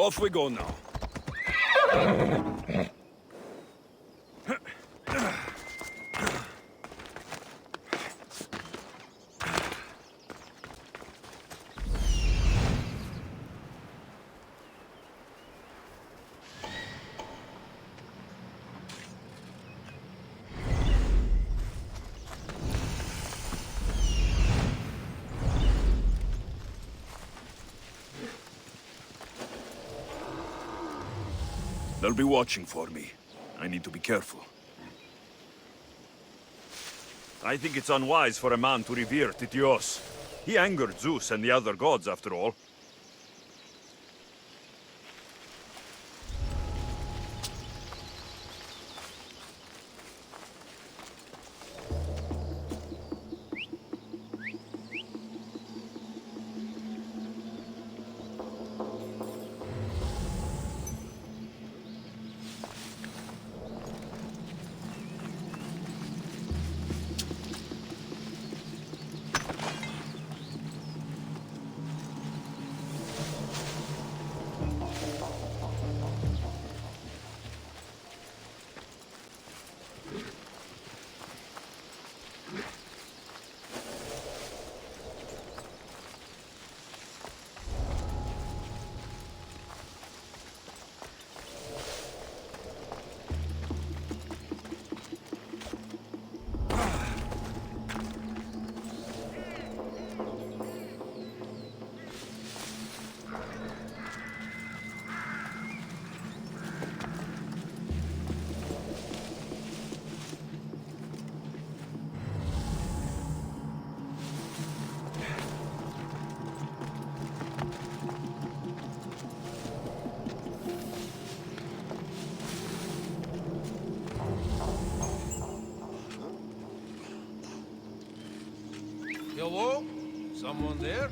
Off we go now. They'll be watching for me. I need to be careful. I think it's unwise for a man to revere Tityos. He angered Zeus and the other gods, after all. Hello? Someone there?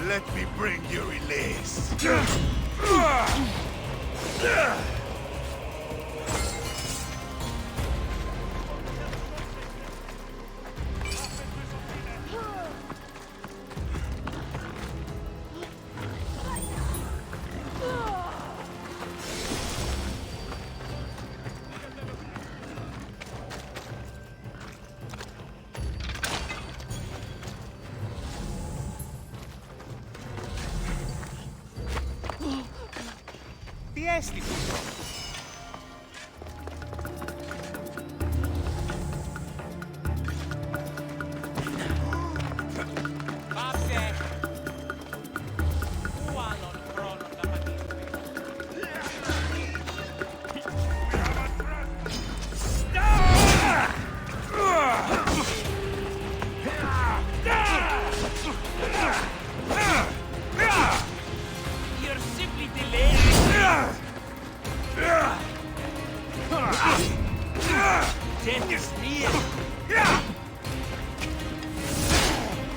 Let me bring you release. Esti. You're simply delayed. Death is near.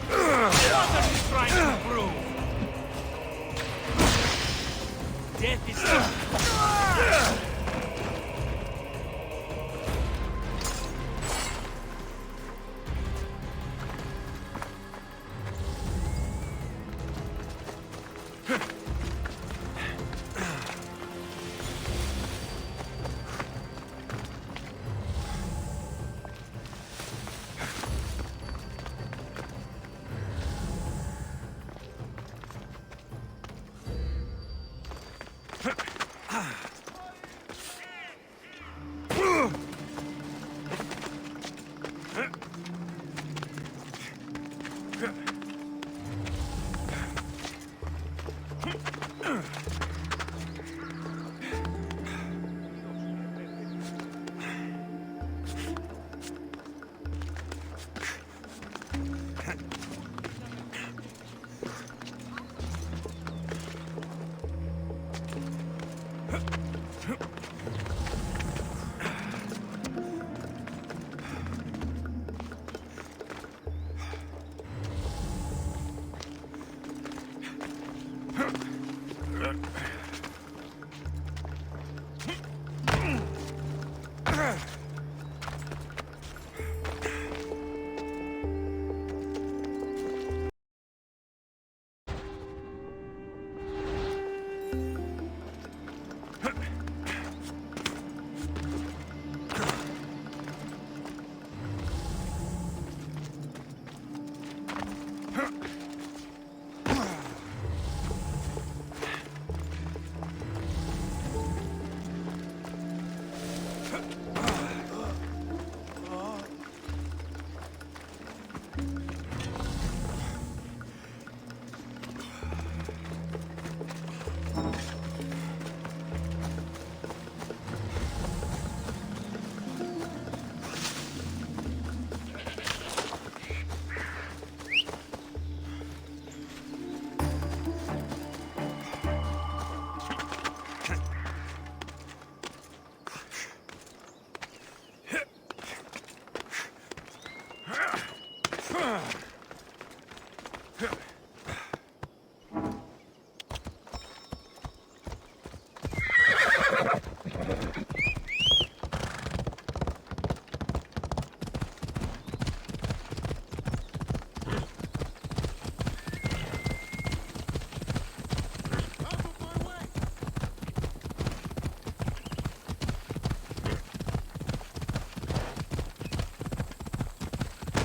What are you trying to prove? Death is near.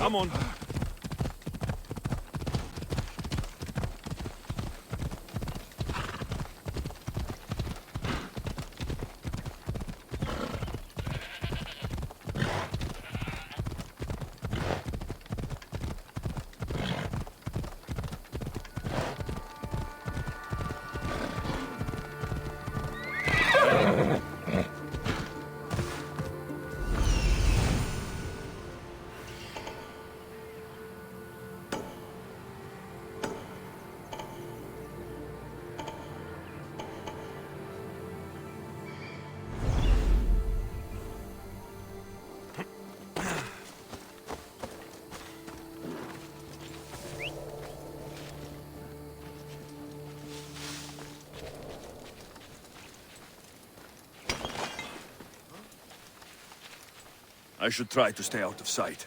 Come on. I should try to stay out of sight.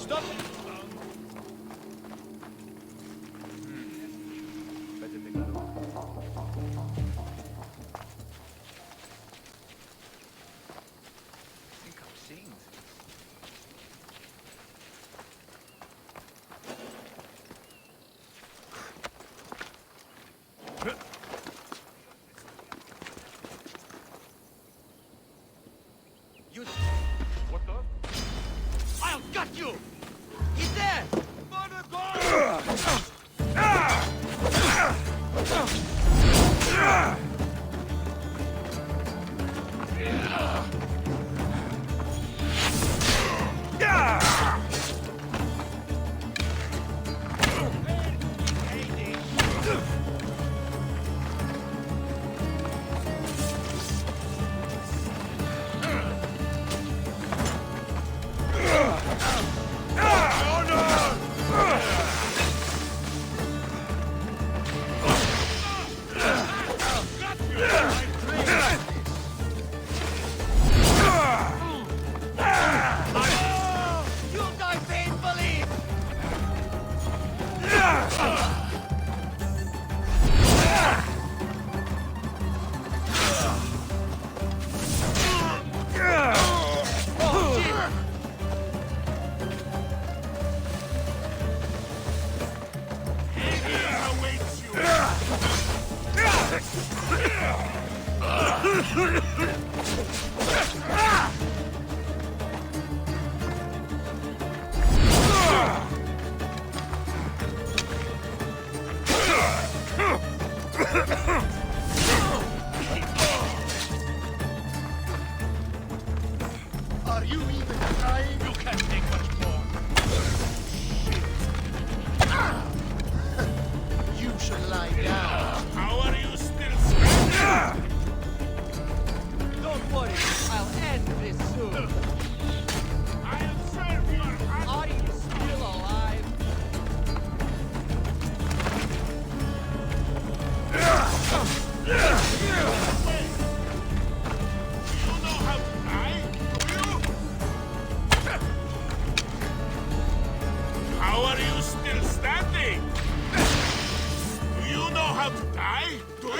Stop! Better take a look. I think I'm seeing things. You... What the? I'll gut you! He's there! Mother God! You'll die painfully! Oh, shit! Hades awaits you! Are you even trying? You can't take much more. You should lie down. How are you still standing? Don't worry, I'll end this soon. I'll serve your Are you still alive? You know how to die, do you? How are you still standing? Do you know how to die, do you?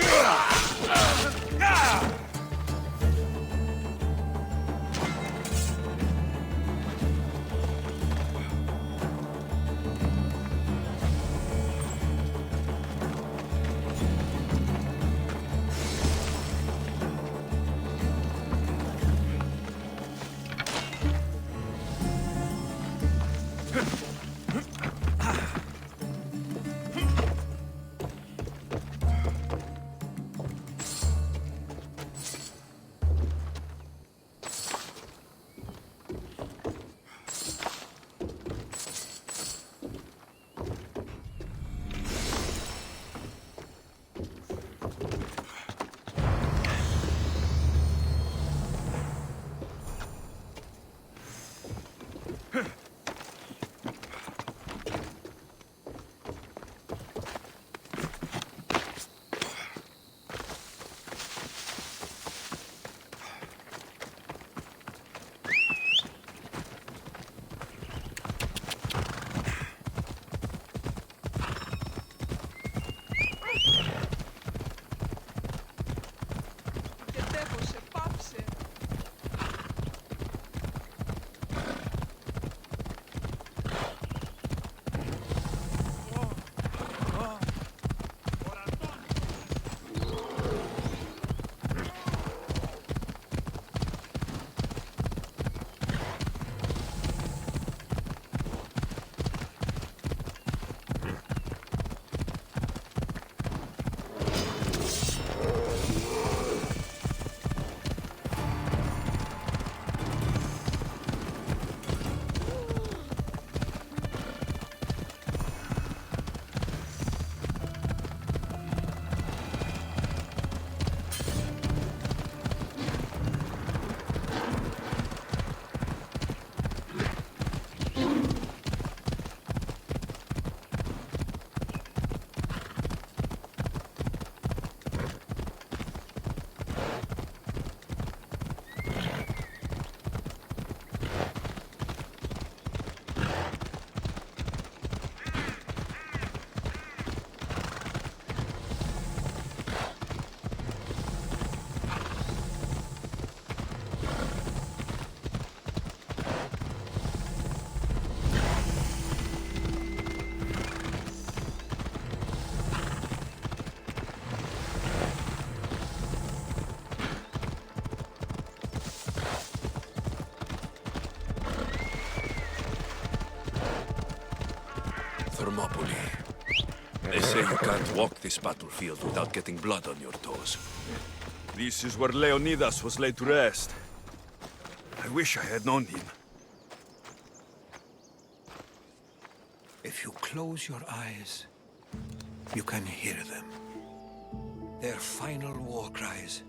Thermopylae. They say you can't walk this battlefield without getting blood on your toes. This is where Leonidas was laid to rest. I wish I had known him. If you close your eyes, you can hear them. Their final war cries,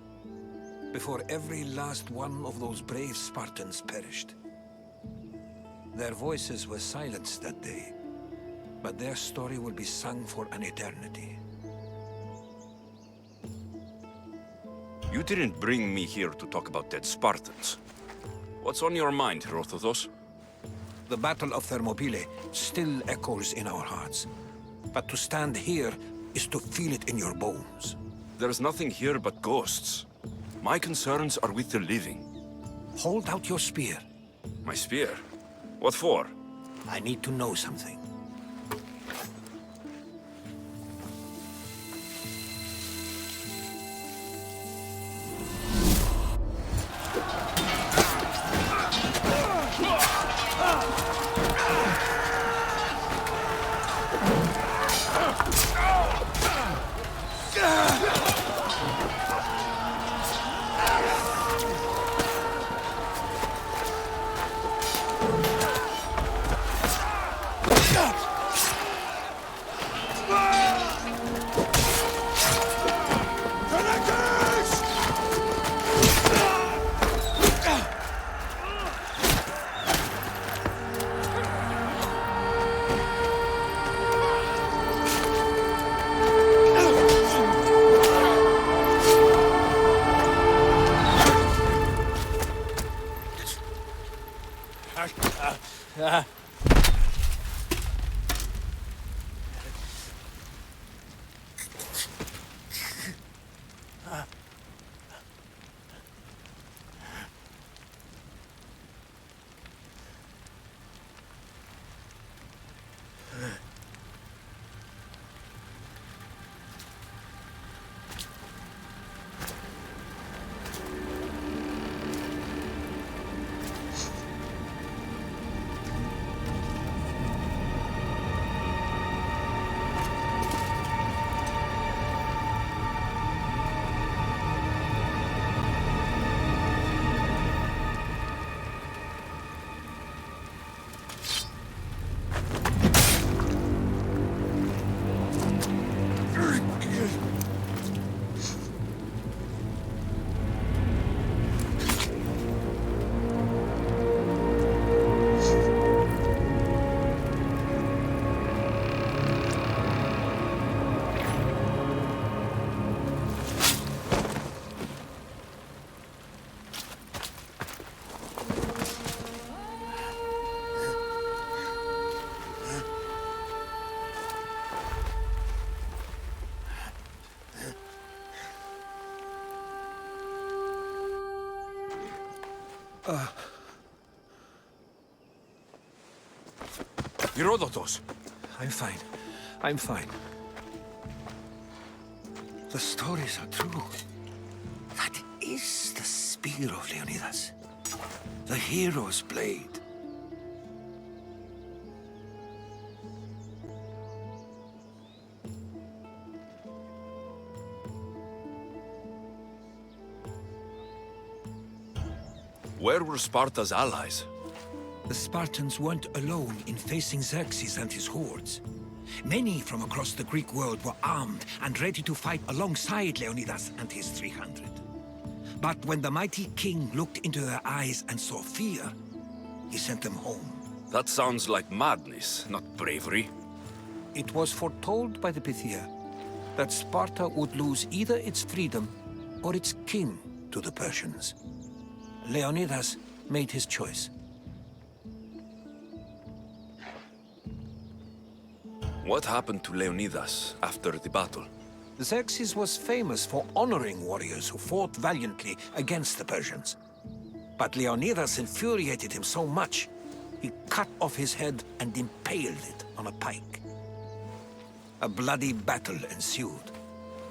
before every last one of those brave Spartans perished. Their voices were silenced that day, but their story will be sung for an eternity. You didn't bring me here to talk about dead Spartans. What's on your mind, Herodotus? The Battle of Thermopylae still echoes in our hearts, but to stand here is to feel it in your bones. There's nothing here but ghosts. My concerns are with the living. Hold out your spear. My spear? What for? I need to know something. Herodotus! I'm fine. I'm fine. The stories are true. That is the spear of Leonidas. The hero's blade. Where were Sparta's allies? The Spartans weren't alone in facing Xerxes and his hordes. Many from across the Greek world were armed and ready to fight alongside Leonidas and his 300. But when the mighty king looked into their eyes and saw fear, he sent them home. That sounds like madness, not bravery. It was foretold by the Pythia that Sparta would lose either its freedom or its king to the Persians. Leonidas made his choice. What happened to Leonidas after the battle? Xerxes was famous for honoring warriors who fought valiantly against the Persians. But Leonidas infuriated him so much, he cut off his head and impaled it on a pike. A bloody battle ensued,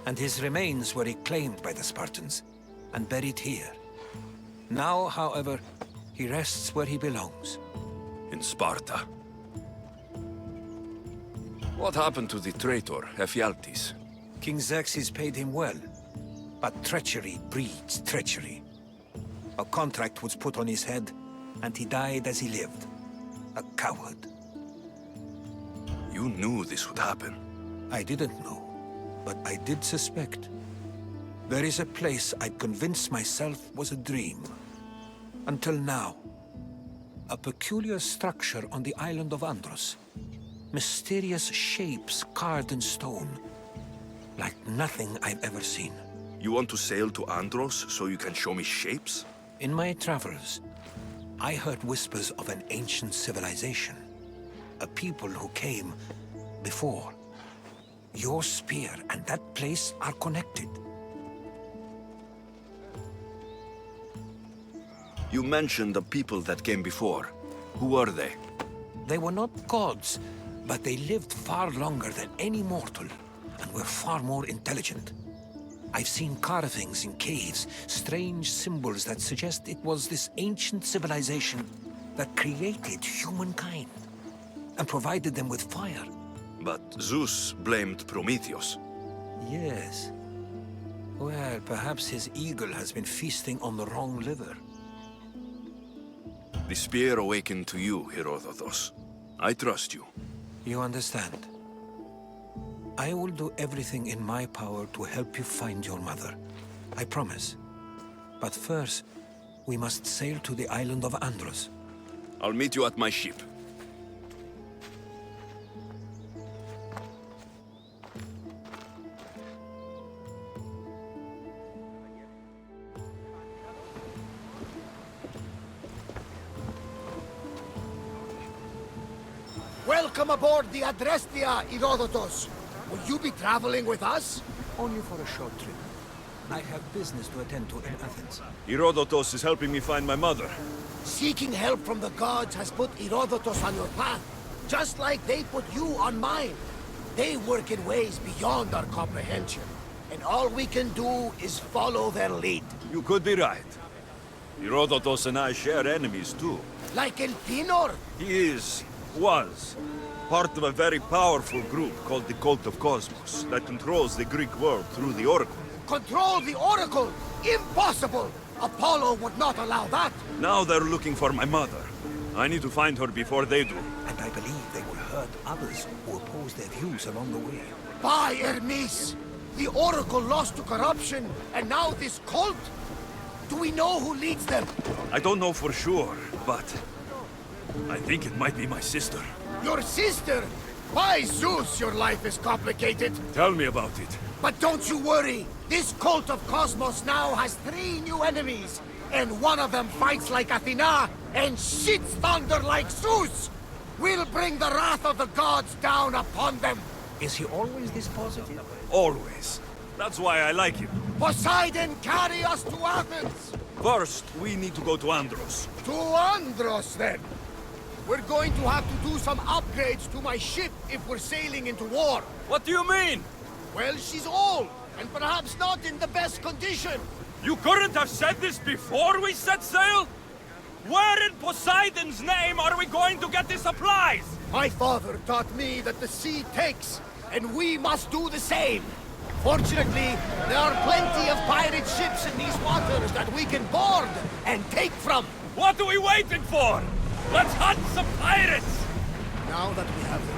and his remains were reclaimed by the Spartans and buried here. Now, however, he rests where he belongs. In Sparta. What happened to the traitor, Ephialtes? King Xerxes paid him well, but treachery breeds treachery. A contract was put on his head, and he died as he lived. A coward. You knew this would happen. I didn't know, but I did suspect. There is a place I'd convinced myself was a dream. Until now. A peculiar structure on the island of Andros. Mysterious shapes carved in stone. Like nothing I've ever seen. You want to sail to Andros so you can show me shapes? In my travels, I heard whispers of an ancient civilization. A people who came before. Your spear and that place are connected. You mentioned the people that came before. Who were they? They were not gods, but they lived far longer than any mortal, and were far more intelligent. I've seen carvings in caves, strange symbols that suggest it was this ancient civilization that created humankind, and provided them with fire. But Zeus blamed Prometheus. Yes. Well, perhaps his eagle has been feasting on the wrong liver. The spear awakened to you, Herodotus. I trust you. You understand? I will do everything in my power to help you find your mother. I promise. But first, we must sail to the island of Andros. I'll meet you at my ship. Welcome aboard the Adrestia, Herodotus. Will you be traveling with us? Only for a short trip. I have business to attend to in Athens. Herodotus is helping me find my mother. Seeking help from the gods has put Herodotus on your path, just like they put you on mine. They work in ways beyond our comprehension, and all we can do is follow their lead. You could be right. Herodotus and I share enemies too. Like Elpinor? He was, part of a very powerful group called the Cult of Cosmos that controls the Greek world through the Oracle. Control the Oracle? Impossible! Apollo would not allow that! Now they're looking for my mother. I need to find her before they do. And I believe they will hurt others who oppose their views along the way. By Hermes! The Oracle lost to corruption, and now this cult? Do we know who leads them? I don't know for sure, but I think it might be my sister. Your sister? By Zeus, your life is complicated. Tell me about it. But don't you worry. This cult of Cosmos now has 3 new enemies. And one of them fights like Athena and shits thunder like Zeus. We'll bring the wrath of the gods down upon them. Is he always this positive? Always. That's why I like him. Poseidon, carry us to Athens. First, we need to go to Andros. To Andros, then. We're going to have to do some upgrades to my ship if we're sailing into war. What do you mean? Well, she's old, and perhaps not in the best condition. You couldn't have said this before we set sail? Where in Poseidon's name are we going to get the supplies? My father taught me that the sea takes, and we must do the same. Fortunately, there are plenty of pirate ships in these waters that we can board and take from. What are we waiting for? Let's hunt some pirates! Now that we have the